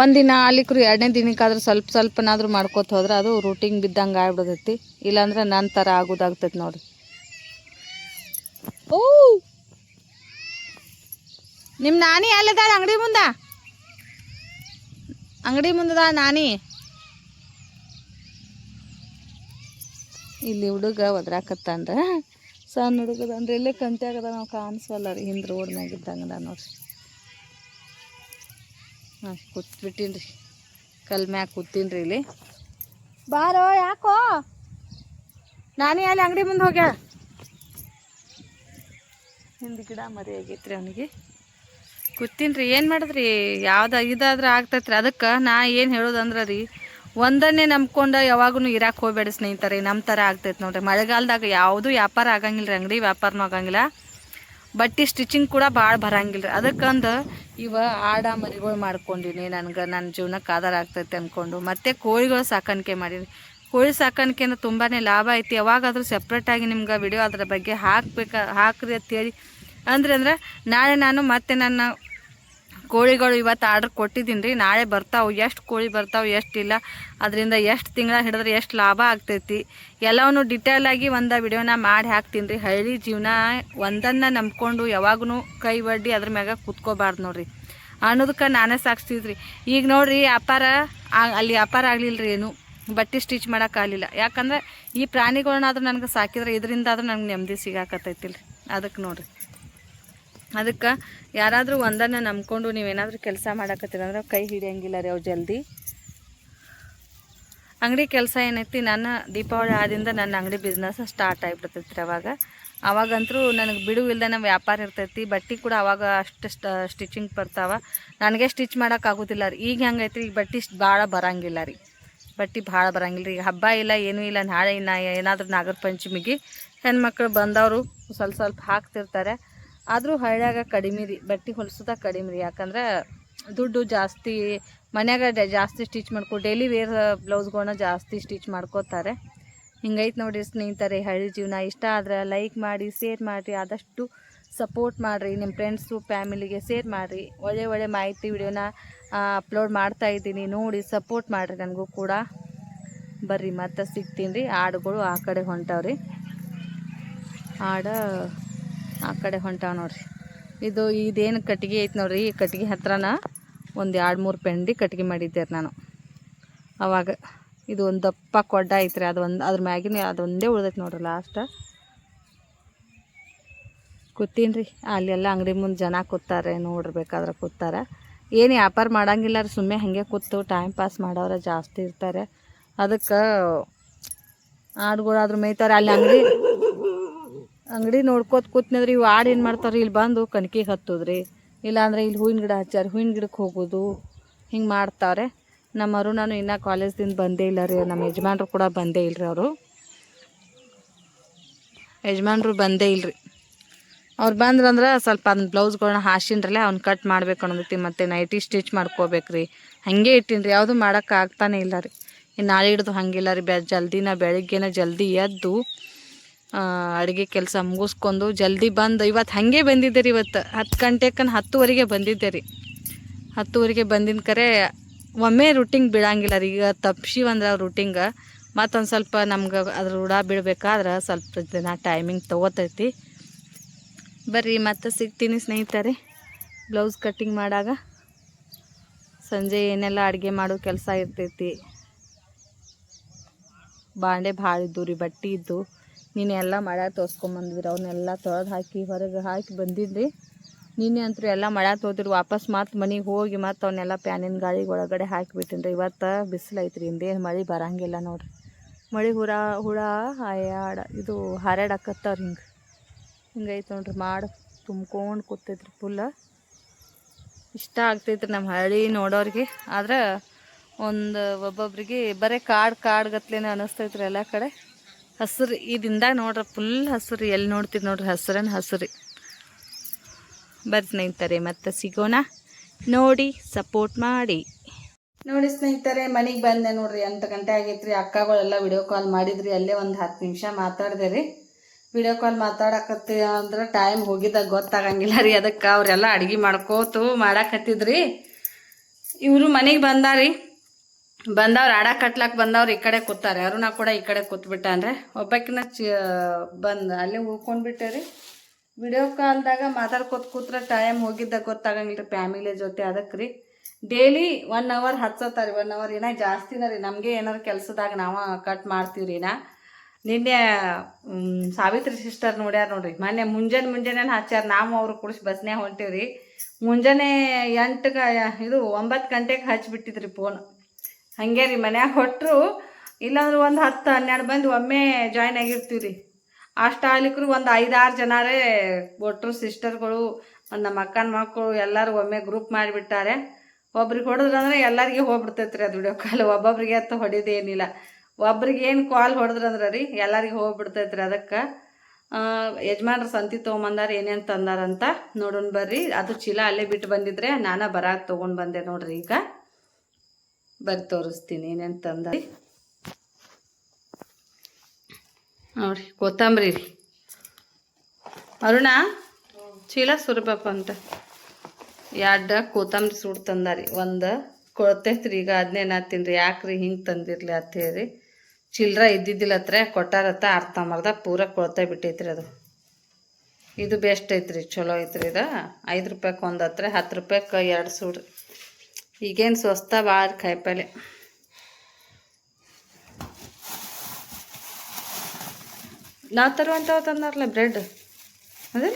ಒಂದಿನ ಆಲಿಕ್ರು 2ನೇ ದಿನಕ್ಕಾದ್ರೂ ಸ್ವಲ್ಪನಾದ್ರೂ ಮಾಡ್ಕೋತ ಹೋದ್ರೆ ಅದು ರೂಟಿಂಗ್ ಬಿದ್ದಂಗೆ ಆಗ್ಬಿಡ್ತೈತಿ. ಇಲ್ಲಾಂದ್ರೆ ನನ್ನ ಥರ ಆಗೋದಾಗ್ತೈತಿ ನೋಡ್ರಿ. ಓ ನಿಮ್ಮ ನಾನಿ ಅಲ್ಲದಾಳ ಅಂಗಡಿ ಮುಂದದ ನಾನಿ. ಇಲ್ಲಿ ಹುಡುಗ ಒದ್ರಾಕತ್ತಾನ್ರ, ಸಣ್ಣ ಹುಡುಗದನ್ರಿ. ಇಲ್ಲೇ ಕಂಟ್ಯಾಗದ, ನಾವು ಕಾಣಿಸಲ್ಲ ರೀ, ಹಿಂದೆ ರೋಡ್ ಮ್ಯಾಗಿದ್ದಂಗದ ನೋಡ್ರಿ. ಹಾಂ ಕೂತ್ಬಿಟ್ಟಿನ್ರಿ, ಕಲ್ ಮ್ಯಾಗ ಕೂತೀನ್ರಿ ಇಲ್ಲಿ. ಬಾರೋ ಯಾಕೋ ನಾನಿ ಅಲ್ಲಿ ಅಂಗಡಿ ಮುಂದೆ ಹೋಗ್ಯಾಳ. ಹಿಂದೆ ಗಿಡ ಮರಿ ಆಗೈತ್ರಿ ಅವನಿಗೆ. ಕೂತೀನ್ರಿ, ಏನು ಮಾಡಿದ್ರಿ, ಯಾವ್ದು ಇದಾದ್ರೆ ಆಗ್ತೈತ್ರಿ. ಅದಕ್ಕೆ ನಾ ಏನು ಹೇಳೋದಂದ್ರೆ ರೀ, ಒಂದನ್ನೇ ನಂಬ್ಕೊಂಡು ಯಾವಾಗೂ ಇರಕ್ಕೆ ಹೋಗ್ಬೇಡಿ ಸ್ನೇಹಿತರೆ. ನಮ್ಮ ಥರ ಆಗ್ತೈತೆ ನೋಡ್ರಿ. ಮಳೆಗಾಲದಾಗ ಯಾವುದೂ ವ್ಯಾಪಾರ ಆಗಂಗಿಲ್ಲ ರೀ, ಅಂಗಡಿ ವ್ಯಾಪಾರನೂ ಆಗಂಗಿಲ್ಲ, ಬಟ್ಟೆ ಸ್ಟಿಚಿಂಗ್ ಕೂಡ ಭಾಳ ಬರಂಗಿಲ್ಲ ರೀ. ಅದಕ್ಕಂದು ಆಡ ಮರಿಗಳು ಮಾಡ್ಕೊಂಡಿನಿ, ನನ್ನ ಜೀವನಕ್ಕೆ ಆಧಾರ ಆಗ್ತೈತೆ ಅಂದ್ಕೊಂಡು. ಮತ್ತು ಕೋಳಿಗಳು ಸಾಕಾಣಿಕೆ ಮಾಡೀನಿ. ಕೋಳಿ ಸಾಕಾಣಿಕೆಯಿಂದ ತುಂಬಾ ಲಾಭ ಐತಿ. ಯಾವಾಗಾದರೂ ಸಪ್ರೇಟಾಗಿ ನಿಮ್ಗೆ ವಿಡಿಯೋ ಅದ್ರ ಬಗ್ಗೆ ಹಾಕ್ರಿ ಅಂತೇಳಿ ಅಂದ್ರೆ ನಾಳೆ ನಾನು ಮತ್ತೆ ನನ್ನ ಕೋಳಿಗಳು ಇವತ್ತು ಆರ್ಡ್ರ್ ಕೊಟ್ಟಿದ್ದೀನಿ ರೀ. ನಾಳೆ ಬರ್ತಾವೆ, ಎಷ್ಟು ಕೋಳಿ ಬರ್ತಾವೆ ಎಷ್ಟಿಲ್ಲ, ಅದರಿಂದ ಎಷ್ಟು ತಿಂಗಳ ಹಿಡಿದ್ರೆ ಎಷ್ಟು ಲಾಭ ಆಗ್ತೈತಿ ಎಲ್ಲವನ್ನೂ ಡಿಟೇಲಾಗಿ ಒಂದು ವಿಡಿಯೋನ ಮಾಡಿ ಹಾಕ್ತೀನಿ ರೀ. ಹಳ್ಳಿ ಜೀವನ ಒಂದನ್ನು ನಂಬ್ಕೊಂಡು ಯಾವಾಗೂ ಕೈ ಒಡ್ಡಿ ಅದ್ರ ಮ್ಯಾಗ ಕೂತ್ಕೋಬಾರ್ದು ನೋಡ್ರಿ ಅನ್ನೋದಕ್ಕೆ ನಾನೇ ಸಾಕ್ಸ್ತಿದ್ರಿ. ಈಗ ನೋಡಿರಿ ಅಲ್ಲಿ ವ್ಯಾಪಾರ ಆಗಲಿಲ್ಲ ರೀ, ಏನು ಬಟ್ಟೆ ಸ್ಟಿಚ್ ಮಾಡೋಕ್ಕಾಗಲಿಲ್ಲ. ಯಾಕಂದ್ರೆ ಈ ಪ್ರಾಣಿಗಳನ್ನಾದ್ರೂ ನನಗೆ ಸಾಕಿದ್ರೆ ಇದರಿಂದಾದ್ರೂ ನನಗೆ ನೆಮ್ಮದಿ ಸಿಗಾಕತ್ತೈತಿಲ್ಲ ರೀ. ಅದಕ್ಕೆ ನೋಡಿರಿ, ಅದಕ್ಕೆ ಯಾರಾದರೂ ಒಂದನ್ನು ನಂಬ್ಕೊಂಡು ನೀವೇನಾದರೂ ಕೆಲಸ ಮಾಡಕತ್ತೀರಂದ್ರೆ ಕೈ ಹಿಡಿಯಂಗಿಲ್ಲ ರೀ ಅವು ಜಲ್ದಿ. ಅಂಗಡಿ ಕೆಲಸ ಏನೈತಿ, ನನ್ನ ದೀಪಾವಳಿ ಆದಿಂದ ನನ್ನ ಅಂಗಡಿ ಬಿಸ್ನೆಸ್ ಸ್ಟಾರ್ಟ್ ಆಗಿಬಿಡ್ತೈತಿ ರೀ. ಅವಾಗಂತೂ ನನಗೆ ಬಿಡು ಇಲ್ದೇ ವ್ಯಾಪಾರ ಇರ್ತೈತಿ. ಬಟ್ಟೆ ಕೂಡ ಅವಾಗ ಅಷ್ಟು ಸ್ಟಿಚಿಂಗ್ ಬರ್ತಾವೆ, ನನಗೆ ಸ್ಟಿಚ್ ಮಾಡೋಕ್ಕಾಗೋದಿಲ್ಲ ರೀ. ಈಗ ಹೆಂಗೈತಿ, ಈಗ ಬಟ್ಟೆ ಭಾಳ ಬರೋಂಗಿಲ್ಲ ರೀ, ಬಟ್ಟೆ ಭಾಳ ಬರೋಂಗಿಲ್ಲ ರೀ. ಈಗ ಹಬ್ಬ ಇಲ್ಲ ಏನೂ ಇಲ್ಲ, ನಾಳೆ ಏನಾದರೂ ನಾಗರ ಪಂಚಮಿಗೆ ಹೆಣ್ಮಕ್ಳು ಬಂದವರು ಸ್ವಲ್ಪ ಹಾಕ್ತಿರ್ತಾರೆ. ಆದರೂ ಹಳ್ಳಿಯಾಗ ಕಡಿಮೆ ರೀ, ಬಟ್ಟೆ ಹೊಲಿಸೋದ ಕಡಿಮೆ ರೀ. ಯಾಕಂದ್ರೆ ದುಡ್ಡು ಜಾಸ್ತಿ, ಮನ್ಯಾಗ ಜಾಸ್ತಿ ಸ್ಟಿಚ್ ಡೈಲಿ ವೇರ್ ಬ್ಲೌಸ್ಗಳನ್ನ ಜಾಸ್ತಿ ಸ್ಟಿಚ್ ಮಾಡ್ಕೋತಾರೆ. ಹಿಂಗೈತೆ ನೋಡಿರಿ ಸ್ನೇಹಿತರೆ ಹಳ್ಳಿ ಜೀವನ. ಇಷ್ಟ ಆದ್ರೆ ಲೈಕ್ ಮಾಡಿ, ಶೇರ್ ಮಾಡಿರಿ, ಆದಷ್ಟು ಸಪೋರ್ಟ್ ಮಾಡಿರಿ. ನಿಮ್ಮ ಫ್ರೆಂಡ್ಸು ಫ್ಯಾಮಿಲಿಗೆ ಶೇರ್ ಮಾಡಿರಿ. ಒಳ್ಳೆ ಮಾಹಿತಿ ವಿಡಿಯೋನ ಅಪ್ಲೋಡ್ ಮಾಡ್ತಾಯಿದ್ದೀನಿ, ನೋಡಿ ಸಪೋರ್ಟ್ ಮಾಡಿರಿ ನನಗೂ ಕೂಡ. ಬರ್ರಿ ಮತ್ತೆ ಸಿಗ್ತೀನಿ ರೀ. ಆಡುಗಳು ಆ ಕಡೆ ಹೊಂಟವ್ರಿ, ಆ ಕಡೆ ಹೊಂಟಾವ ನೋಡ್ರಿ. ಇದೇನು ಕಟ್ಟಿಗೆ ಐತೆ ನೋಡ್ರಿ, ಈ ಕಟ್ಟಿಗೆ ಹತ್ರನ ಒಂದು 2-3 ಪೆಂಡಿ ಕಟ್ಟಿಗೆ ಮಾಡಿದ್ದೆ ನಾನು ಅವಾಗ. ಇದು ಒಂದು ದಪ್ಪ ಕೊಡ್ಡ ಐತ್ರಿ, ಅದ್ರ ಮ್ಯಾಗಿನ ಅದೊಂದೇ ಉಳ್ದೈತೆ ನೋಡ್ರಿ. ಲಾಸ್ಟ್ ಕೂತೀನಿ ರೀ, ಅಲ್ಲೆಲ್ಲ ಅಂಗಡಿ ಮುಂದೆ ಜನ ಕೂತಾರೆ ನೋಡಿರ್ಬೇಕಾದ್ರೆ ಕೂತಾರೆ. ಏನು ವ್ಯಾಪಾರ ಮಾಡೋಂಗಿಲ್ಲ ರೀ, ಸುಮ್ಮನೆ ಹಾಗೆ ಕೂತು ಟೈಮ್ ಪಾಸ್ ಮಾಡೋರು ಜಾಸ್ತಿ ಇರ್ತಾರೆ. ಅದಕ್ಕೆ ಆಡುಗಳಾದ್ರೂ ಮೇಯ್ತಾರೆ. ಅಲ್ಲಿ ಅಂಗಡಿ ನೋಡ್ಕೋತ ಕೂತ್ನಂದ್ರೆ ಇವು ಆಡು ಏನು ಮಾಡ್ತಾರೆ, ಇಲ್ಲಿ ಬಂದು ಕಣ್ಕಿಗೆ ಹತ್ತೋದ್ರಿ, ಇಲ್ಲಾಂದ್ರೆ ಇಲ್ಲಿ ಹೂವಿನ ಗಿಡ ಹಚ್ಚಾರ, ಹೂವಿನ ಗಿಡಕ್ಕೆ ಹೋಗೋದು, ಹಿಂಗೆ ಮಾಡ್ತಾರೆ. ನಮ್ಮರು ನಾನು ಇನ್ನೂ ಕಾಲೇಜ್ದಿಂದ ಬಂದೇ ಇಲ್ಲ ರೀ. ನಮ್ಮ ಯಜಮಾನ್ರು ಕೂಡ ಬಂದೇ ಇಲ್ಲರಿ, ಯಜಮಾನ್ರು ಬಂದೇ ಇಲ್ಲರಿ. ಅವ್ರು ಬಂದ್ರಂದ್ರೆ ಸ್ವಲ್ಪ ಅದನ್ನ ಬ್ಲೌಸ್ಗಳನ್ನ ಹಾಸಿನ್ರಲ್ಲೇ ಅವ್ನು ಕಟ್ ಮಾಡ್ಬೇಕು ಅನ್ನೋದೈತಿ. ಮತ್ತು ನೈಟಿ ಸ್ಟಿಚ್ ಮಾಡ್ಕೋಬೇಕು ರೀ, ಹಾಗೆ ಇಟ್ಟೀನಿ ರೀ, ಯಾವುದು ಮಾಡೋಕೆ ಆಗ್ತಾನೆ ಇಲ್ಲ ರೀ. ಇನ್ನು ನಾಳೆ ಹಿಡ್ದು ಹಾಗಿಲ್ಲ ರೀ, ಬೆಳಗ್ಗೆನ ಜಲ್ದಿ ಎದ್ದು ಅಡುಗೆ ಕೆಲಸ ಮುಗಿಸ್ಕೊಂಡು ಜಲ್ದಿ ಬಂದು ಇವತ್ತು ಹಾಗೆ ಬಂದಿದ್ದೆ ರೀ. ಇವತ್ತು 10 ಗಂಟೆಗೆ 10:30ಗೆ ಬಂದಿದ್ದೆ ರೀ. 10:30ಗೆ ಬಂದಿನ ಕರೆ ಒಮ್ಮೆ ರೂಟಿಂಗ್ ಬಿಡಂಗಿಲ್ಲ ರೀ. ಈಗ ತಪ್ಸಿವಂದ್ರೆ ರೂಟಿಂಗ್ ಮತ್ತೊಂದು ಸ್ವಲ್ಪ ನಮ್ಗೆ ಅದ್ರ ರೂಢ ಬಿಡಬೇಕಾದ್ರೆ ಸ್ವಲ್ಪ ದಿನ ಟೈಮಿಂಗ್ ತೊಗೋತೈತಿ. ಬರ್ರಿ ಮತ್ತೆ ಸಿಗ್ತೀನಿ ಸ್ನೇಹಿತರೆ ಬ್ಲೌಸ್ ಕಟ್ಟಿಂಗ್ ಮಾಡಾಗ. ಸಂಜೆ ಏನೆಲ್ಲ ಅಡುಗೆ ಮಾಡೋ ಕೆಲಸ ಇರ್ತೈತಿ. ಬಾಂಡೆ ಭಾಳ ಇದ್ದು ರೀ, ಬಟ್ಟೆ ಇದ್ದು ನೀನೆಲ್ಲ ಮಳೆ ತೋರಿಸ್ಕೊಂಬಂದಿದ್ರು, ಅವನ್ನೆಲ್ಲ ತೊಳೆದು ಹಾಕಿ ಹೊರಗೆ ಹಾಕಿ ಬಂದಿದ್ರಿ. ನಿನ್ನೆ ಅಂತೂ ಎಲ್ಲ ಮಳೆ ತೋದಿರು, ವಾಪಸ್ ಮತ್ತೆ ಮನೆಗೆ ಹೋಗಿ ಮತ್ತೆ ಅವನ್ನೆಲ್ಲ ಪ್ಯಾನಿನ ಗಾಳಿ ಒಳಗಡೆ ಹಾಕಿಬಿಟ್ಟಿನಿ ರೀ. ಇವತ್ತು ಬಿಸಿಲೈತ್ರಿ, ಹಿಂದೇನು ಮಳೆ ಬರೋಂಗಿಲ್ಲ ನೋಡ್ರಿ. ಮಳೆ ಹುಳ ಇದು ಹಾರಾಡಕತ್ತವ್ರಿ, ಹಿಂಗೈತೆ ನೋಡ್ರಿ. ಮಾಡಿ ತುಂಬ್ಕೊಂಡು ಕೂತೈತ್ರಿ ಫುಲ್. ಇಷ್ಟ ಆಗ್ತೈತ್ರಿ ನಮ್ಮ ಹಳ್ಳಿ ನೋಡೋರಿಗೆ. ಆದ್ರೆ ಒಬ್ಬೊಬ್ರಿಗೆ ಬರೀ ಕಾಡು ಅನ್ನಿಸ್ತೈತ್ರಿ. ಎಲ್ಲ ಕಡೆ ಹಸಿರು, ಇದಿಂದಾಗ ನೋಡ್ರಿ ಫುಲ್ ಹಸಿರು, ಎಲ್ಲಿ ನೋಡ್ತೀರಿ ನೋಡ್ರಿ ಹಸಿರೇನು ಹಸಿರು. ಬರ್ರಿ ಸ್ನೇಹಿತರೆ ಮತ್ತೆ ಸಿಗೋಣ, ನೋಡಿ ಸಪೋರ್ಟ್ ಮಾಡಿ. ನೋಡಿ ಸ್ನೇಹಿತರೆ ಮನೆಗೆ ಬಂದೆ ನೋಡ್ರಿ, 8 ಗಂಟೆ ಆಗೈತ್ರಿ. ಅಕ್ಕಗಳೆಲ್ಲ ವಿಡಿಯೋ ಕಾಲ್ ಮಾಡಿದ್ರಿ, ಅಲ್ಲೇ ಒಂದು 10 ನಿಮಿಷ ಮಾತಾಡಿದೆ ರೀ. ವಿಡಿಯೋ ಕಾಲ್ ಮಾತಾಡಕತ್ತಿ ಅಂದ್ರೆ ಟೈಮ್ ಹೋಗಿದ್ದಾಗ ಗೊತ್ತಾಗಂಗಿಲ್ಲ ರೀ. ಅದಕ್ಕೆ ಅವರೆಲ್ಲ ಅಡುಗೆ ಮಾಡಾಕತ್ತಿದ್ರಿ. ಇವರು ಮನೆಗೆ ಬಂದಾರಿ. ಬಂದವ್ರು ಆಡ ಕಟ್ಲಾಕ್ ಬಂದವ್ರು ಈ ಕಡೆ ಕೂತಾರೆ. ಅರುಣ ಕೂಡ ಈ ಕಡೆ ಕೂತ್ಬಿಟ್ಟಾನ್ರೆ. ಒಬ್ಬಾಕಿನ ಬಂದು ಅಲ್ಲೇ ಉಳ್ಕೊಂಡ್ಬಿಟ್ಟೆ ರೀ. ವಿಡಿಯೋ ಕಾಲ್ದಾಗ ಮಾತಾಡ್ಕೊತ ಕೂತ್ರೆ ಟೈಮ್ ಹೋಗಿದ್ದಾಗ ಗೊತ್ತಾಗಂಗಿಲ್ಲ ರೀ ಫ್ಯಾಮಿಲಿ ಜೊತೆ. ಅದಕ್ಕೆ ರೀ ಡೈಲಿ 1 ಅವರ್ ಹಚ್ಚತ್ತಾರೆ. 1 ಅವರ್ ಏನೋ ಜಾಸ್ತಿನ ರೀ. ನಮಗೆ ಏನಾರು ಕೆಲಸದಾಗ ನಾವು ಕಟ್ ಮಾಡ್ತೀವಿ ರೀ. ನಿನ್ನೆ ಸಾವಿತ್ರಿ ಸಿಸ್ಟರ್ ನೋಡ್ಯಾರ ನೋಡ್ರಿ. ಮೊನ್ನೆ ಮುಂಜಾನೆ ಹಚ್ಚಾರ. ನಾವು ಅವ್ರು ಕುಡಿಸಿ ಬಸ್ನ್ಯಾಗ ಹೊಂಟೀವಿ ರೀ. ಮುಂಜಾನೆ 9 ಗಂಟೆಗೆ ಹಚ್ಚಿಬಿಟ್ಟಿದ್ರಿ ಫೋನ್. ಹಾಗೆ ರೀ ಮನ್ಯಾಗ ಹೊಟ್ಟರು ಇಲ್ಲಾಂದ್ರೆ ಒಂದು 10-12 ಮಂದಿ ಒಮ್ಮೆ ಜಾಯ್ನ್ ಆಗಿರ್ತೀವಿ ರೀ. ಅಷ್ಟು ಆಗ್ಲಿಕ್ಕೂ ಒಂದು 5-6 ಜನರೇ ಒಟ್ಟರು ಸಿಸ್ಟರ್ಗಳು, ನಮ್ಮ ಅಕ್ಕನ ಮಕ್ಕಳು ಎಲ್ಲರೂ ಒಮ್ಮೆ ಗ್ರೂಪ್ ಮಾಡಿಬಿಟ್ಟಾರೆ. ಒಬ್ರಿಗೆ ಹೊಡೆದ್ರಂದ್ರೆ ಎಲ್ಲರಿಗೆ ಹೋಗ್ಬಿಡ್ತೈತೆ ರೀ ಅದು ವಿಡಿಯೋ ಕಾಲ್. ಒಬ್ಬೊಬ್ರಿಗೆ ಅಂತ ಹೊಡಿದೇನಿಲ್ಲ. ಒಬ್ರಿಗೆ ಏನು ಕಾಲ್ ಹೊಡೆದ್ರಂದ್ರೆ ರೀ ಎಲ್ಲರಿಗೆ ಹೋಗ್ಬಿಡ್ತೈತೆ ರೀ. ಅದಕ್ಕೆ ಯಜಮಾನ್ರು ಸಂತಿ ತೊಗೊಂಬಂದಾರ, ಏನೇನು ತಂದಾರಂತ ನೋಡೋಣ ಬರ್ರಿ. ಅದು ಚೀಲ ಅಲ್ಲೇ ಬಿಟ್ಟು ಬಂದಿದ್ರೆ ನಾನು ಬರಾಕ್ ತೊಗೊಂಡು ಬಂದೆ ನೋಡ್ರಿ. ಈಗ ಬರ್ರಿ ತೋರಿಸ್ತೀನಿ ಏನೇನು ತಂದ ನೋಡ್ರಿ. ಕೊತ್ತಂಬರಿ ರೀ. ಅರುಣ ಚೀಲ ಸುರಬಪ್ಪ ಅಂತ 2 ಕೊತ್ತಂಬರಿ ಸೂಡು ತಂದಾರಿ. 1 ಕೊಳ್ತೈತ್ರಿ. ಈಗ ಅದನ್ನೇ ನಾತೀನಿ ರೀ. ಯಾಕ್ರಿ ಹಿಂಗೆ ತಂದಿರಲಿ ಅಂತ ಹೇಳಿ. ಚಿಲ್ಲರ ಇದ್ದಿದ್ದಿಲ್ಲ ಹತ್ರ ಕೊಟ್ಟಾರತ್ತ ಅರ್ಧಂಬರ್ಧ ಪೂರ ಕೊಳ್ತಾ ಬಿಟ್ಟೈತ್ರಿ ಅದು. ಇದು ಬೆಸ್ಟ್ ಐತ್ರಿ, ಚಲೋ ಐತ್ರಿ. ಇದು 5 ರೂಪಾಯಿಗೆ 1 ಹತ್ರ, 10 ರೂಪಾಯಿಗೆ 2 ಸೂಡ್ರಿ. ಈಗೇನು ಸ್ವಸ್ತ ಭಾಳ ಕಾಯಿಪಲ್ಲೆ. ನಾವು ತರುವಂಥವು ತಂದಾರಲ್ಲ ಬ್ರೆಡ್, ಅದೇ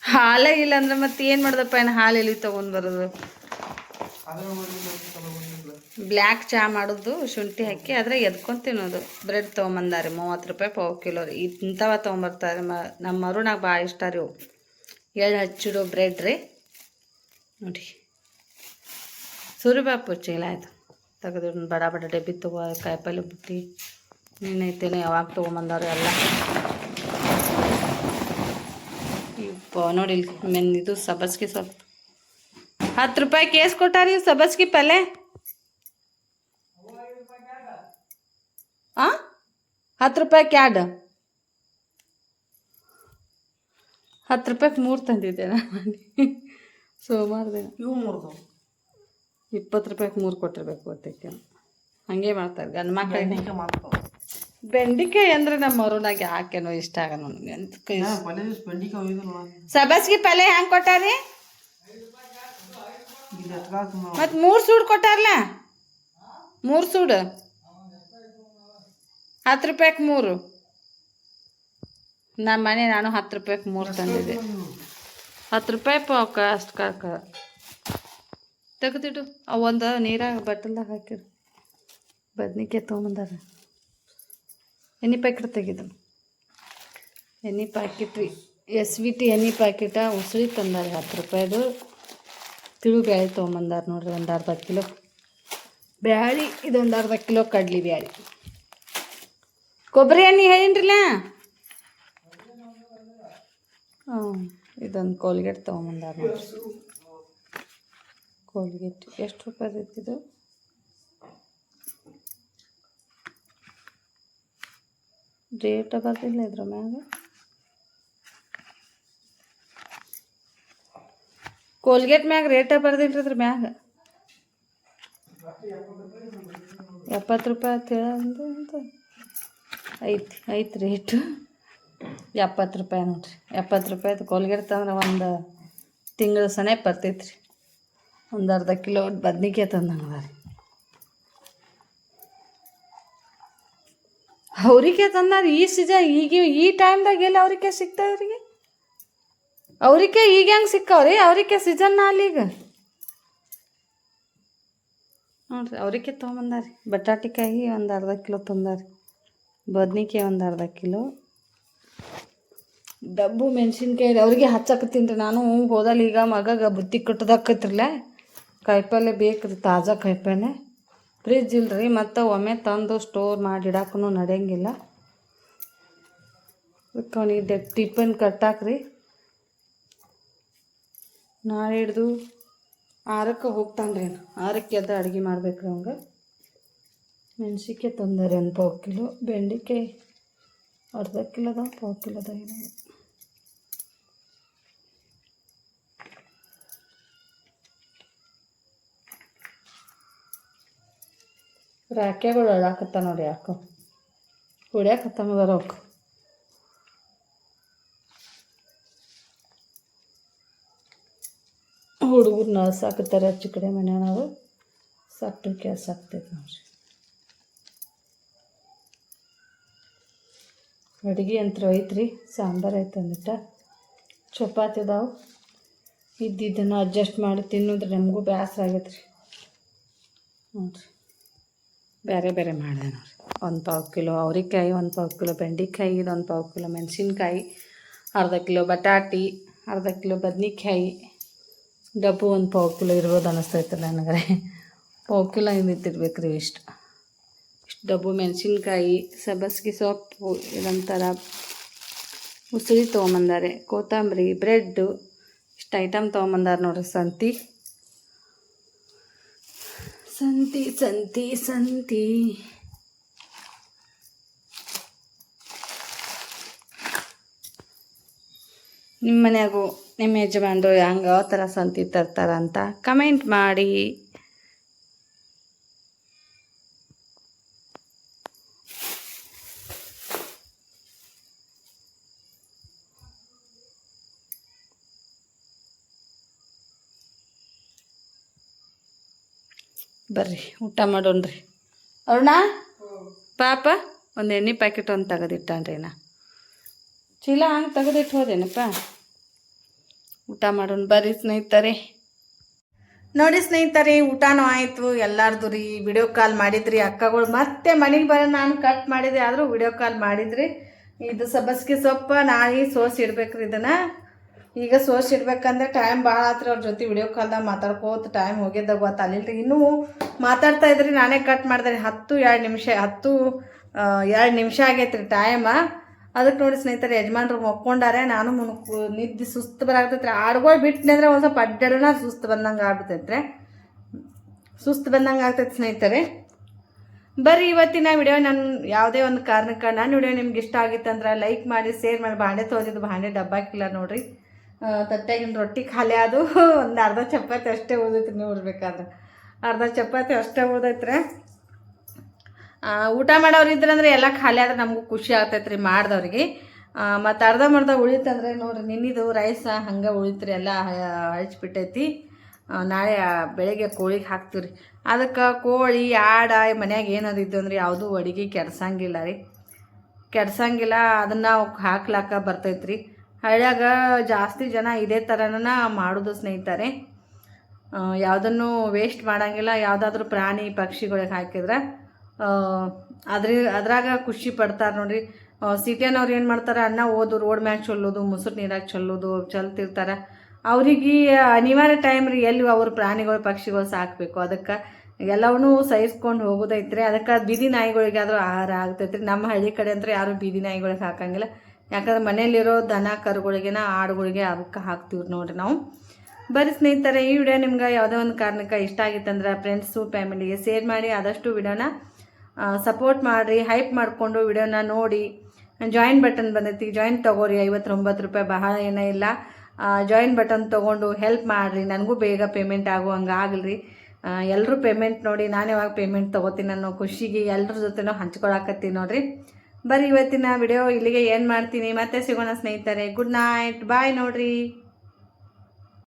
ಹಾಲೇ ಇಲ್ಲ ಅಂದ್ರೆ ಮತ್ತೆ ಏನು ಮಾಡ್ದಪ್ಪ, ಏನು ಹಾಲು ಎಲ್ಲಿ ತೊಗೊಂಡು ಬರೋದು. ಬ್ಲ್ಯಾಕ್ ಚಹಾ ಮಾಡೋದು ಶುಂಠಿ ಹಾಕಿ ಅದ್ರ ಎದ್ಕೊಂಡು ತಿನ್ನೋದು. ಬ್ರೆಡ್ ತೊಗೊಂಬಂದಾರೆ 30 ರೂಪಾಯಿ ಪಾವು ಕಿಲೋ ರೀ. ಇಂಥವ ತೊಗೊಂಬರ್ತಾರೆ. ನಮ್ಮ ಅರುಣಾಗ ಭಾಳ ಇಷ್ಟ ರೀ ಅವು. ಎಳ್ಳು ಹಚ್ಚಿಡೋ ಬ್ರೆಡ್ ರೀ. ನೋಡಿ ಸುರಿಬಾಪು ಚೀಲ ಆಯ್ತು ತೆಗೆದು ಬಡ ಡಬ್ಬಿ ತಗೋ. ಕಾಯಿಪಲ್ಲೆ ಬುಟ್ಟಿ ನೀನೈತೇನೋ ಯಾವಾಗ ತೊಗೊಂಬಂದವ್ರು ಎಲ್ಲ. ನೋಡಿ ಇದು ಸಬ್ಬಸ್ಗೆ ಸ್ವಲ್ಪ 10 ರೂಪಾಯಿ ಕೇಸ್ ಕೊಟ್ಟಾರಿ. ಸಬ್ಬಸ್ಗೆ ಪಲ್ಲೆ 10 ರೂಪಾಯಿ ಕ್ಯಾಡ್. 10 ರೂಪಾಯಿಗೆ 3 ತಂದಿದ್ದೆ ನಾನು ಸೋಮವಾರದಾಗ. 20 ರೂಪಾಯಿಗೆ 3 ಕೊಟ್ಟಿರ್ಬೇಕು ಗೊತ್ತೈತೆ. ಹಂಗೆ ಮಾಡ್ತಾರೆ ಗಂಡು ಮಕ್ಕಳು. ಬೆಂಡಿಕಾಯಿ ಅಂದ್ರೆ ನಮ್ಮ ಮರುನಾಗೆ ಹಾಕೇನೋ ಇಷ್ಟ ಆಗ ನನಗೆ. ಸಬ್ಬಸ್ಗೆ ಪಲ್ಲೆ ಹೆಂಗೆ ಕೊಟ್ಟಾರಿ? ಮತ್ತು 3 ಸೂಡು ಕೊಟ್ಟಾರಲ್ಲ, 3 ಸೂಡು 10 ರೂಪಾಯಿಗೆ 3. ನಮ್ಮ ಮನೆ ನಾನು 10 ರೂಪಾಯಿಗೆ 3 ತಂದಿದ್ದೆ. 10 ರೂಪಾಯಿ ಪಾವ್ಕ ಅಷ್ಟು ಕಾಕ ತೆಗೆದಿಡು. ಒಂದು ನೀರಾಗ ಬಟ್ಟಲ್ದಾಗ ಹಾಕಿಡು. ಬದ್ನಿಕಾಯಿ ತೊಗೊಂಬಂದಾರ. ಎಣ್ಣೆ ಪ್ಯಾಕೆಟ್ ತೆಗೆದು ಎಣ್ಣೆ ಪ್ಯಾಕೆಟ್ ರೀ. SVT ಎಣ್ಣೆ ಪ್ಯಾಕೆಟ ಉಸುಳಿ ತಂದಾರೆ 10 ರೂಪಾಯಿದು. ತಿಳು ಬ್ಯಾಳಿ ತೊಗೊಂಬಂದಾರ ನೋಡ್ರಿ. 1 ಅರ್ಧ ಕಿಲೋ ಬ್ಯಾಳಿ. ಇದೊಂದು ಅರ್ಧ ಕಿಲೋ ಕಡ್ಲಿ ಬ್ಯಾಳಿ. ಕೊಬ್ಬರಿ ಎಣ್ಣೆ ಹೇಳಿನ್ರಿಲ್ಲ. ಇದೊಂದು ಕೋಲ್ಗೇಟ್ ತೊಗೊಂಬಂದಾರ ನೋಡ್ರಿ. ಕೋಲ್ಗೇಟ್ ಎಷ್ಟು ರೂಪಾಯಿ ಐತಿದು? ರೇಟ್ ಬರ್ತಿಲ್ಲ ಇದ್ರ ಮ್ಯಾಗ. ಕೋಲ್ಗೇಟ್ ಮ್ಯಾಗ ರೇಟ ಬರ್ದಿಲ್ರಿ ಇದ್ರ ಮ್ಯಾಗ. 70 ರೂಪಾಯಿ ಅಂತ ಐತಿ ರೇಟು. 70 ರೂಪಾಯಿ ನೋಡ್ರಿ. 70 ರೂಪಾಯಿದು ಕೋಲ್ಗೇಟ್ ತಂದ್ರೆ ಒಂದು ತಿಂಗಳು ಸನೇ ಬರ್ತೈತ್ರಿ. 1 ಅರ್ಧ ಕಿಲೋ ಬದ್ನಿಕಾಯಿ ತಂದಂಗೆ ರೀ. ಅವ್ರಿಕಾಯಿ ತಂದಾರ ಈ ಸೀಸನ್. ಈ ಟೈಮ್ದಾಗ ಎಲ್ಲಿ ಅವ್ರಿಕಾಯಿ ಸಿಗ್ತಾವೆ ಇವ್ರಿಗೆ? ಅವ್ರಿಕಾಯಿ ಈಗ ಹೆಂಗೆ ಸಿಕ್ಕವ್ರಿ? ಅವ್ರಿಕಾಯಿ ಸೀಸನ್ ಅಲ್ಲಿ ಈಗ ನೋಡ್ರಿ. ಅವ್ರಿಕಾಯಿ ತೊಗೊಂಬಂದಾರಿ. ಬಟಾಟಿಕಾಯಿ 1 ಅರ್ಧ ಕಿಲೋ ತಂದಾರಿ. ಬದ್ನಿಕಾಯಿ 1 ಅರ್ಧ ಕಿಲೋ. ಡಬ್ಬು ಮೆಣಸಿನ್ಕಾಯಿ ಅವ್ರಿಗೆ ಹಚ್ಚಾಕತ್ತೀನಿ ರೀ ನಾನು. ಹೋದಲ್ಲಿ ಈಗ ಮಗಗೆ ಬುತ್ತಿ ಕಟ್ಟೋದಾಕೈತ್ರಲ್ಲ, ಕಾಯಿಪಲ್ಲೆ ಬೇಕು ರೀ. ತಾಜಾ ಕಾಯಿಪಲ್ಲೆ ಫ್ರಿಜ್ ಇಲ್ಲರಿ. ಮತ್ತು ಒಮ್ಮೆ ತಂದು ಸ್ಟೋರ್ ಮಾಡಿ ಇಡಕ್ಕೂ ನಡೆಯಂಗಿಲ್ಲ. ಅದಕ್ಕೆ ಅವನಿಗೆ ಟಿಫನ್ ಕಟ್ಟಾಕ್ರಿ. ನಾಳೆ ಹಿಡ್ದು 6ಕ್ಕೆ ಹೋಗ್ತಾನೆ ರೀ. 6ಕ್ಕೆ ಎದ್ದು ಅಡುಗೆ ಮಾಡ್ಬೇಕ್ರಿ ಅವಂಗೆ. ಮೆಣಸಿನ್ಕಾಯಿ ತಂದಾರೆ 1 ಪಾವು ಕಿಲೋ, ಬೆಂಡೆಕಾಯಿ ಅರ್ಧ ಕಿಲೋದ 1 ಕಿಲೋದ ಏನೋ. ರಾಕ್ಯಾಗಳು ಅಳಾಕತ್ತ ನೋಡಿ, ಯಾಕೋ ಹೊಡ್ಯಾಕತ್ತನದಾರ ಅವಕ್ಕೆ. ಹುಡುಗರು ನಳ್ಸಾಕತ್ತಾರೆ ಆಚೆ ಕಡೆ ಮನೆ ನಾವು ಸಕ್ರೆ ಕೆಲಸ ಆಗ್ತೈತೆ ನೋಡ್ರಿ. ಅಡುಗೆ ಯಂತ್ರ ಐತ್ರಿ, ಸಾಂಬಾರು ಐತೆ ಅಂದಿಟ್ಟ, ಚಪಾತಿ ಅದಾವು. ಇದ್ದಿದ್ದನ್ನು ಅಡ್ಜಸ್ಟ್ ಮಾಡಿ ತಿನ್ನೋದ್ರಿ. ನಮಗೂ ಬೇಸರ ಆಗೈತೆ ರೀ ನೋಡಿರಿ. ಬೇರೆ ಬೇರೆ ಮಾಡಿದೆ ನೋಡಿರಿ. 1 ಪಾವು ಕಿಲೋ ಅವ್ರೆಕಾಯಿ, 1 ಪಾವು ಕಿಲೋ ಬೆಂಡೆಕಾಯಿ, 1 ಪಾವು ಕಿಲೋ ಮೆಣಸಿನ್ಕಾಯಿ, ಅರ್ಧ ಕಿಲೋ ಬಟಾಟಿ, ಅರ್ಧ ಕಿಲೋ ಬದ್ನಿಕಾಯಿ. ಡಬ್ಬು 1 ಪಾವು ಕಿಲೋ ಇರ್ಬೋದು ಅನ್ನಿಸ್ತೈತೆ ನನಗೆ. ಪಾವು ಕಿಲೋ ಇದ್ದಿರ್ಬೇಕು ರೀ. ಇಷ್ಟು ಡಬ್ಬು ಮೆಣಸಿನ್ಕಾಯಿ, ಸಬ್ಬಸಿಗೆ ಸೊಪ್ಪು, ಇದೊಂಥರ ಉಸುಳಿ ತೊಗೊಂಬಂದಾರೆ, ಕೊತ್ತಂಬರಿ, ಬ್ರೆಡ್ಡು, ಇಷ್ಟು ಐಟಮ್ ತೊಗೊಂಬಂದಾರೆ ನೋಡ್ರಿ. ಸಂತಿ ಸಂತಿ ಸಂತಿ ಸಂತಿ. ನಿಮ್ಮ ಮನ್ಯಾಗೂ ನಿಮ್ಮ ಯಜಮಾನ್ರು ಹಂಗೆ ಯಾವ ಥರ ಸಂತಿ ತರ್ತಾರಂತ ಕಮೆಂಟ್ ಮಾಡಿ. ಬರ್ರಿ ಊಟ ಮಾಡೋಣ್ರಿ. ಅರುಣ ಪಾಪ ಒಂದು ಎಣ್ಣೆ ಪ್ಯಾಕೆಟ್ ಒಂದು ತೆಗೆದಿಟ್ಟಾನ್ರಿ. ಚೀಲ ಹಂಗೆ ತೆಗೆದಿಟ್ಟು ಹೋದೇನಪ್ಪ. ಊಟ ಮಾಡೋಣ ಬರ್ರಿ ಸ್ನೇಹಿತರೆ. ನೋಡಿ ಸ್ನೇಹಿತರೆ, ಊಟನೂ ಆಯಿತು ಎಲ್ಲಾರ್ದು ರೀ. ವಿಡಿಯೋ ಕಾಲ್ ಮಾಡಿದ್ರಿ ಅಕ್ಕಗಳು. ಮತ್ತೆ ಮನೆಗೆ ಬರೋ ನಾನು ಕಟ್ ಮಾಡಿದೆ, ಆದರೂ ವಿಡಿಯೋ ಕಾಲ್ ಮಾಡಿದ್ರಿ. ಇದು ಸಬ್ಬಸಿಗೆ ಸೊಪ್ಪು ನಾಳೆ ಸೋಸಿ ಇಡ್ಬೇಕ್ರಿ. ಇದನ್ನು ಈಗ ಸೋಸಿ ಇಡ್ಬೇಕಂದ್ರೆ ಟೈಮ್ ಭಾಳ ಆತ್ರಿ. ಅವ್ರ ಜೊತೆ ವಿಡಿಯೋ ಕಾಲ್ದಾಗ ಮಾತಾಡ್ಕೋತ ಟೈಮ್ ಹೋಗಿದ್ದಾಗ ಗೊತ್ತಾಗಲಿಲ್ಲ ರೀ. ಇನ್ನೂ ಮಾತಾಡ್ತಾ ಇದ್ರಿ, ನಾನೇ ಕಟ್ ಮಾಡಿದೆ. 2 ನಿಮಿಷ ಆಗೈತೆ ರೀ ಟೈಮ. ಅದಕ್ಕೆ ನೋಡಿ ಸ್ನೇಹಿತರೆ, ಯಜಮಾನ್ರು ಮಕ್ಕೊಂಡಾರೆ. ನಾನು ನಿದ್ದೆ ಸುಸ್ತು ಬರಾಗ್ತೈತ್ರಿ. ಆಡ್ಗಳು ಬಿಟ್ಟನೆ ಅಂದರೆ ಒಂದು ಸ್ವಲ್ಪ ಅಡ್ಡಾಡೋಣ ಸುಸ್ತು ಬಂದಂಗೆ ಆಗ್ಬಿಡ್ತೈತ್ರಿ. ಆಗ್ತೈತೆ ಸ್ನೇಹಿತರೆ. ಬರ್ರಿ ಇವತ್ತಿನ ವಿಡಿಯೋ ನಾನು ಯಾವುದೇ ಒಂದು ಕಾರಣಕ್ಕೆ ನನ್ನ ವಿಡಿಯೋ ನಿಮ್ಗೆ ಇಷ್ಟ ಆಗಿತ್ತಂದ್ರೆ ಲೈಕ್ ಮಾಡಿ, ಶೇರ್ ಮಾಡಿ. ಬಾಂಡೆ ತೊಳೆದಿದ್ದು ಬಾಂಡೆ ಡಬ್ಬಾಕಿಲ್ಲ ನೋಡ್ರಿ. ತಟ್ಟೆಗಿನ ರೊಟ್ಟಿ ಖಾಲಿ ಅದು. ಒಂದು ಅರ್ಧ ಚಪಾತಿ ಅಷ್ಟೇ ಉಳಿದೈತ್ರಿ. ನೋಡ್ಬೇಕಾದ್ರೆ ಅರ್ಧ ಚಪಾತಿ ಅಷ್ಟೇ ಉಳಿದೈತ್ರಿ. ಊಟ ಮಾಡೋರು ಇದ್ರಂದ್ರೆ ಎಲ್ಲ ಖಾಲಿ ಆದ್ರೆ ನಮಗೂ ಖುಷಿ ಆಗ್ತೈತ್ರಿ ಮಾಡಿದವ್ರಿಗೆ. ಮತ್ತು ಅರ್ಧಂಬರ್ಧ ಉಳಿತಂದ್ರೆ ನೋಡ್ರಿ, ನಿನ್ನಿದು ರೈಸ ಹಂಗೆ ಉಳಿತ್ರಿ, ಎಲ್ಲ ಅಳಿಸ್ಬಿಟ್ಟೈತಿ. ನಾಳೆ ಬೆಳಗ್ಗೆ ಕೋಳಿಗೆ ಹಾಕ್ತೀವಿ ರೀ. ಅದಕ್ಕೆ ಕೋಳಿ ಆಡ ಮನ್ಯಾಗ ಏನಾದ್ರು ಇದ್ದು ಅಂದ್ರೆ ಯಾವುದೂ ಅಡುಗೆ ಕೆಡ್ಸಂಗಿಲ್ಲ ರೀ. ಅದನ್ನು ಹಾಕ್ಲಾಕ ಬರ್ತೈತ್ರಿ. ಹಳ್ಳ್ಯಾಗ ಜಾಸ್ತಿ ಜನ ಇದೇ ಥರನ ಮಾಡೋದು ಸ್ನೇಹಿತರೆ. ಯಾವುದನ್ನು ವೇಸ್ಟ್ ಮಾಡೋಂಗಿಲ್ಲ. ಯಾವುದಾದ್ರೂ ಪ್ರಾಣಿ ಪಕ್ಷಿಗಳಿಗೆ ಹಾಕಿದ್ರೆ ಅದ್ರಾಗ ಖುಷಿ ಪಡ್ತಾರೆ ನೋಡ್ರಿ. ಸಿಟಿಯವ್ರು ಏನು ಮಾಡ್ತಾರೆ, ಅನ್ನ ಓದು ರೋಡ್ ಮ್ಯಾಗ ಚೆಲ್ಲೋದು, ಮುಸುರು ನೀರಾಗ ಚೆಲ್ತಿರ್ತಾರೆ. ಅವ್ರಿಗೆ ಅನಿವಾರ್ಯ ಟೈಮ್ ರೀ, ಎಲ್ಲಿ ಅವ್ರ ಪ್ರಾಣಿಗಳು ಪಕ್ಷಿಗಳು ಸಾಕಬೇಕು. ಅದಕ್ಕೆ ಎಲ್ಲವನ್ನೂ ಸಹಿಸ್ಕೊಂಡು ಹೋಗೋದೈತ್ರಿ. ಅದಕ್ಕೆ ಬೀದಿ ನಾಯಿಗಳಿಗೆ ಆದರೂ ಆಹಾರ ಆಗ್ತೈತ್ರಿ. ನಮ್ಮ ಹಳ್ಳಿ ಕಡೆ ಅಂದ್ರೆ ಯಾರು ಬೀದಿ ನಾಯಿಗಳಿಗೆ ಹಾಕಂಗಿಲ್ಲ. ಯಾಕಂದ್ರೆ ಮನೇಲಿರೋ ದನ ಕರುಗಳಿಗೆನ ಆಡುಗಳಿಗೆ ಅದಕ್ಕೆ ಹಾಕ್ತೀವಿ ನೋಡ್ರಿ ನಾವು. ಬರೀ ಸ್ನೇಹಿತರೆ, ಈ ವಿಡಿಯೋ ನಿಮ್ಗೆ ಯಾವುದೋ ಒಂದು ಕಾರಣಕ್ಕೆ ಇಷ್ಟ ಆಗಿತ್ತಂದ್ರೆ ಫ್ರೆಂಡ್ಸು ಫ್ಯಾಮಿಲಿಗೆ ಶೇರ್ ಮಾಡಿ. ಆದಷ್ಟು ವಿಡಿಯೋನ ಸಪೋರ್ಟ್ ಮಾಡಿರಿ. ಹೈಪ್ ಮಾಡಿಕೊಂಡು ವಿಡಿಯೋನ ನೋಡಿ. ಜಾಯಿನ್ ಬಟನ್ ಬಂದೈತಿ, ಜಾಯಿನ್ ತೊಗೋರಿ. 59 ರೂಪಾಯಿ ಬಹಳ ಏನೋ ಇಲ್ಲ. ಜಾಯಿನ್ ಬಟನ್ ತೊಗೊಂಡು ಹೆಲ್ಪ್ ಮಾಡಿರಿ. ನನಗೂ ಬೇಗ ಪೇಮೆಂಟ್ ಆಗುವಂಗೆ ಆಗಲ್ರಿ. ಎಲ್ಲರೂ ಪೇಮೆಂಟ್ ನೋಡಿ ನಾನು ಯಾವಾಗ ಪೇಮೆಂಟ್ ತೊಗೋತೀನಿ ಅನ್ನೋ ಖುಷಿಗೆ ಎಲ್ಲರ ಜೊತೆನೂ ಹಂಚ್ಕೊಳಕತ್ತೀನಿ ನೋಡಿರಿ. ಬರೀ ಇವತ್ತಿನ ವಿಡಿಯೋ ಇಲ್ಲಿಗೆ ಏನು ಮಾಡ್ತೀನಿ. ಮತ್ತೆ ಸಿಗೋಣ ಸ್ನೇಹಿತರೆ. ಗುಡ್ ನೈಟ್, ಬಾಯ್ ನೋಡಿರಿ.